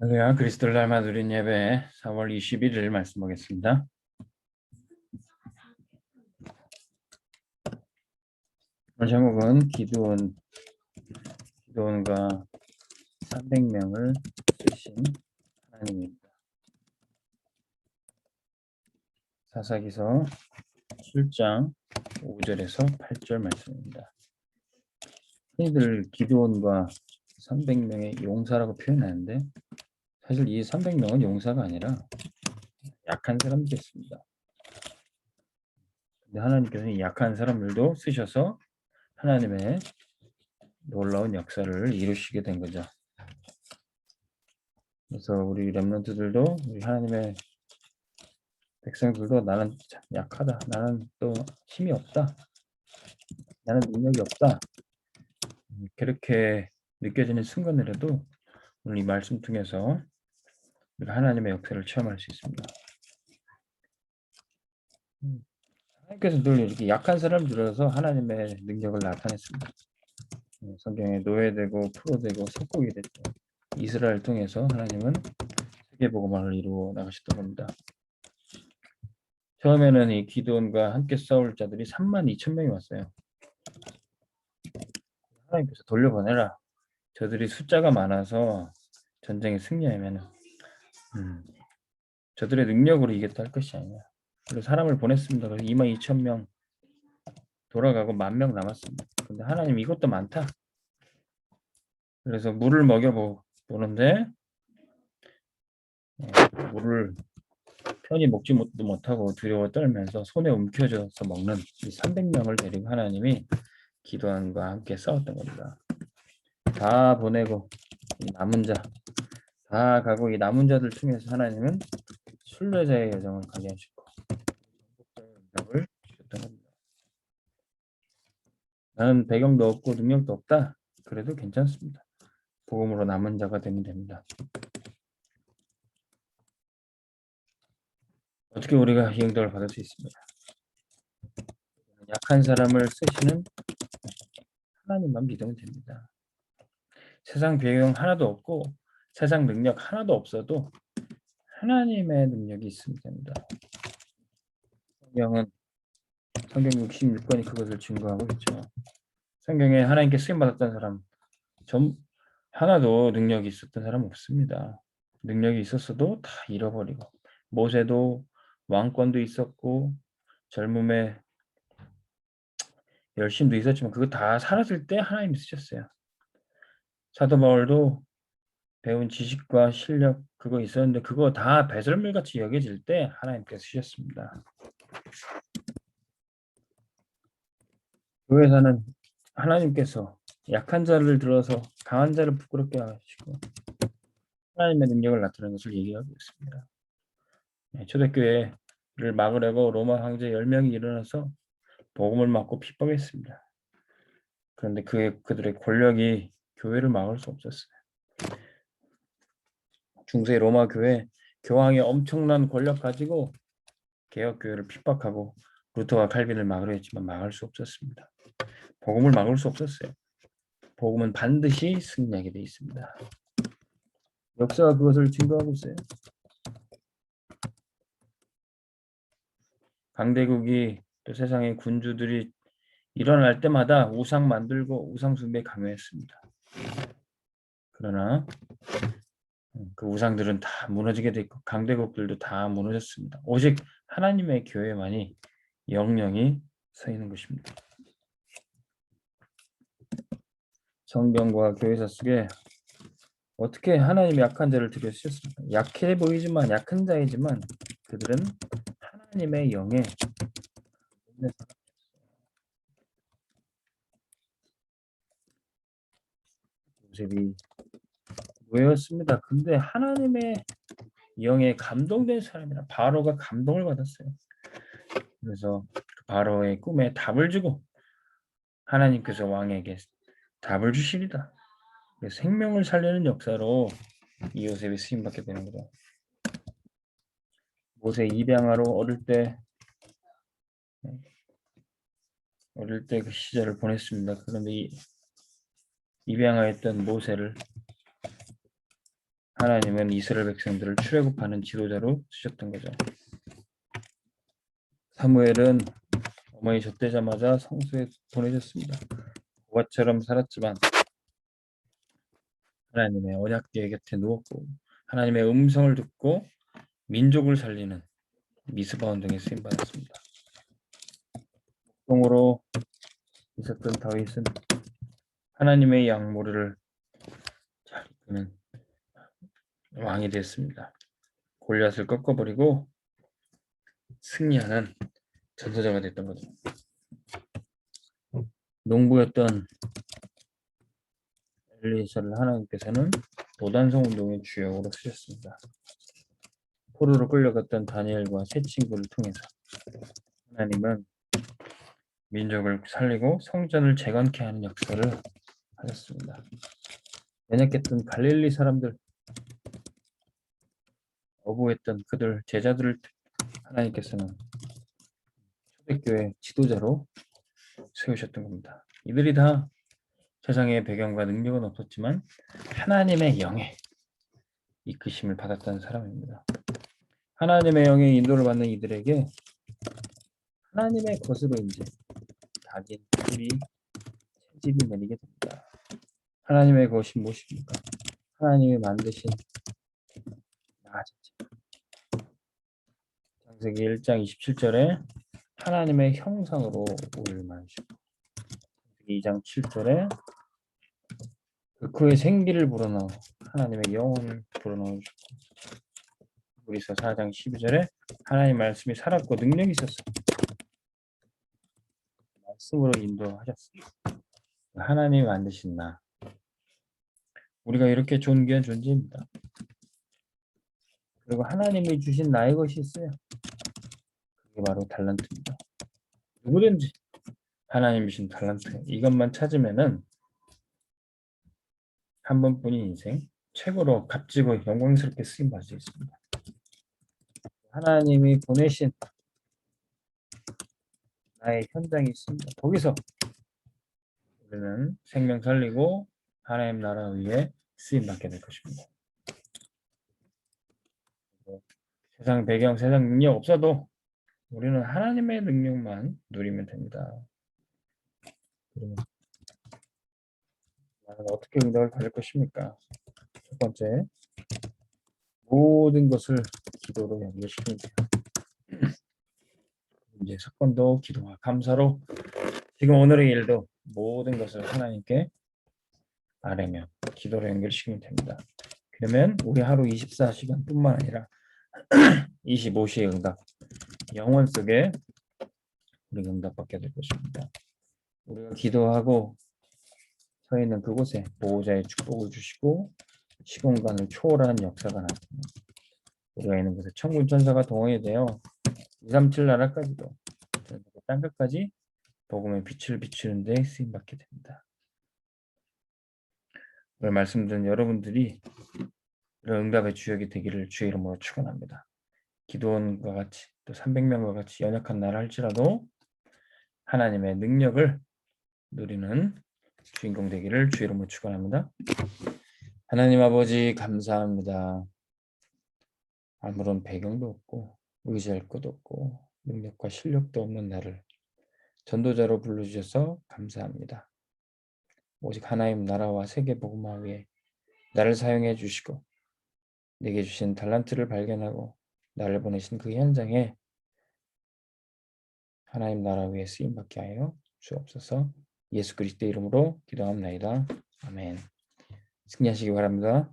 할렐루야, 그리스도를 닮아 누린 예배 4월 21일 말씀하겠습니다. 오늘 제목은 기드온과 300명을 쓰신 하나님입니다. 사사기서 7장 5절에서 8절 말씀입니다. 흔히들 기드온과 300명의 용사라고 표현하는데 사실 이 300명은 용사가 아니라 약한 사람들이었습니다. 근데 하나님께서는 이 약한 사람들도 쓰셔서 하나님의 놀라운 역사를 이루시게 된 거죠. 그래서 우리 렘넌트들도 우리 하나님의 백성들도 나는 참 약하다. 나는 또 힘이 없다. 나는 능력이 없다. 그렇게 느껴지는 순간이라도 오늘 이 말씀 통해서 우리가 하나님의 역사를 체험할 수 있습니다. 하나님께서 늘 이렇게 약한 사람을 들어서 하나님의 능력을 나타냈습니다. 성경에 노예되고 포로되고 속국이 됐죠. 이스라엘 통해서 하나님은 세계복음화를 이루어 나가셨던 겁니다. 처음에는 이 기드온과 함께 싸울 자들이 32,000명이 왔어요. 하나님께서 돌려보내라. 저들이 숫자가 많아서 전쟁에 승리하면 저들의 능력으로 이겼다 할 것이 아니냐. 그리고 사람을 보냈습니다. 그래서 22,000명 돌아가고 10,000명 남았습니다. 근데 하나님 이것도 많다. 그래서 물을 먹여보는데 물을 편히 먹지 못하고 두려워 떨면서 손에 움켜져서 먹는 이 300명을 데리고 하나님이 기도원과 함께 싸웠던 겁니다. 다 보내고 이 남은 자 다 가고 이 남은 자들 중에서 하나님은 순례자의 여정을 가게 하시고 전복자의 능력을 주셨던 겁니다. 나는 배경도 없고 능력도 없다. 그래도 괜찮습니다. 복음으로 남은 자가 되면 됩니다. 어떻게 우리가 이 응답을 받을 수 있습니다. 약한 사람을 쓰시는 하나님만 믿으면 됩니다. 세상 배경 하나도 없고 세상 능력 하나도 없어도 하나님의 능력이 있으면 됩니다. 성경 66권이 그것을 증거하고 있죠. 성경에 하나님께 쓰임받았던 사람 하나도 능력이 있었던 사람 없습니다. 능력이 있었어도 다 잃어버리고 모세도 왕권도 있었고 젊음에 열심도 있었지만 그거 다 사라질 때 하나님이 쓰셨어요. 사도 바울도 배운 지식과 실력 그거 있었는데 그거 다 배설물같이 여겨질 때 하나님께서 쓰셨습니다. 교회에서는 하나님께서 약한 자를 들어서 강한 자를 부끄럽게 하시고 하나님의 능력을 나타내는 것을 얘기하고 있습니다. 초대교회를 막으려고 로마 황제 10명이 일어나서 복음을 막고 핍박했습니다. 그런데 그들의 권력이 교회를 막을 수 없었어요. 중세 로마 교황이 엄청난 권력 가지고 개혁교회를 핍박하고 루터와 칼빈을 막으려 했지만 막을 수 없었습니다. 복음을 막을 수 없었어요. 복음은 반드시 승리하게 되어 있습니다. 역사가 그것을 증거하고 있어요. 강대국이 또 세상의 군주들이 일어날 때마다 우상 만들고 우상 숭배에 강요했습니다. 그러나 그 우상들은 다 무너지게 돼 있고 강대국들도 다 무너졌습니다. 오직 하나님의 교회만이 영영이 서 있는 것입니다. 성경과 교회사 속에 어떻게 하나님의 약한 자를 들여쓰셨습니까? 약해 보이지만 약한 자이지만 그들은 하나님의 영에 요셉이 왜였습니다. 근데 하나님의 영에 감동된 사람이라 바로가 감동을 받았어요. 그래서 바로의 꿈에 답을 주고 하나님께서 왕에게 답을 주시리다. 생명을 살리는 역사로 이 요셉이 쓰임받게 되는 거죠. 모세 입양하러 어릴 때 그 시절을 보냈습니다. 그런데 이 입양하였던 모세를 하나님은 이스라엘 백성들을 출애굽하는 지도자로 쓰셨던 거죠. 사무엘은 어머니 젖대자마자 성소에 보내졌습니다. 고아처럼 살았지만 하나님의 언약궤 곁에 누웠고 하나님의 음성을 듣고 민족을 살리는 미스바 운동에 쓰임 받았습니다. 목동으로 있었던 다윗은 하나님의 양모를 잘 이끄는 왕이 됐습니다. 골리앗을 꺾어버리고 승리하는 전사자가 됐던 거죠. 농부였던 엘리사를 하나님께서는 도단성 운동의 주역으로 쓰셨습니다. 포로로 끌려갔던 다니엘과 세 친구를 통해서 하나님은 민족을 살리고 성전을 재건케 하는 역사를 하셨습니다. 연약했던 갈릴리 사람들, 어부했던 그들 제자들을 하나님께서는 초대교회 지도자로 세우셨던 겁니다. 이들이 다 세상의 배경과 능력은 없었지만 하나님의 영에 이끄심을 받았다는 사람입니다. 하나님의 영의 인도를 받는 이들에게 하나님의 것으로 이제 각인, 뿌리, 체질이 내리게 됩니다. 하나님의 것이 무엇입니까? 하나님이 만드신 나 자체. 창세기 1장 27절에 하나님의 형상으로 우리를 만드시고 2장 7절에 그의 생기를 불어넣어 하나님의 영혼을 불어넣으셨고 우리서 4장 12절에 하나님 말씀이 살았고 능력이 있었어. 말씀으로 인도하셨습니다. 하나님이 만드신 나. 우리가 이렇게 존귀한 존재입니다. 그리고 하나님이 주신 나의 것이 있어요. 그게 바로 달란트입니다. 누구든지 하나님이 주신 달란트 이것만 찾으면은 한 번뿐인 인생 최고로 값지고 영광스럽게 쓰임 받을 수 있습니다. 하나님이 보내신 나의 현장이 있습니다. 거기서 우리는 생명 살리고 하나님 나라 위에 쓰임 받게 될 것입니다. 세상 배경, 세상 능력 없어도 우리는 하나님의 능력만 누리면 됩니다. 그러면 나는 어떻게 응답을 받을 것입니까? 첫 번째, 모든 것을 기도로 연결시키면 돼요. 이제 사건도 기도와 감사로 지금 오늘의 일도 모든 것을 하나님께 아뢰며 기도로 연결시키면 됩니다. 그러면 우리 하루 24시간뿐만 아니라 25시의 응답, 영원 속에 우리가 응답받게 될 것입니다. 우리가 기도하고 서 있는 그곳에 보호자의 축복을 주시고 시공간을 초월하는 역사가 나타납니다. 우리가 있는 곳에 천군 천사가 동원이 되어 237 나라까지도 땅끝까지 복음의 빛을 비추는 데 쓰임받게 됩니다. 오늘 말씀드린 여러분들이 이런 응답의 주역이 되기를 주의 이름으로 축원합니다. 기도원과 같이 또 300명과 같이 연약한 나라 할지라도 하나님의 능력을 누리는 주인공 되기를 주의 이름으로 축원합니다. 하나님 아버지 감사합니다. 아무런 배경도 없고 의지할 것도 없고 능력과 실력도 없는 나를 전도자로 불러주셔서 감사합니다. 오직 하나님 나라와 세계 복음화 위에 나를 사용해 주시고 내게 주신 달란트를 발견하고 나를 보내신 그 현장에 하나님 나라 위에 쓰임받게 하여 주옵소서. 예수 그리스도 이름으로 기도합나이다. 아멘. 승리하시기 바랍니다.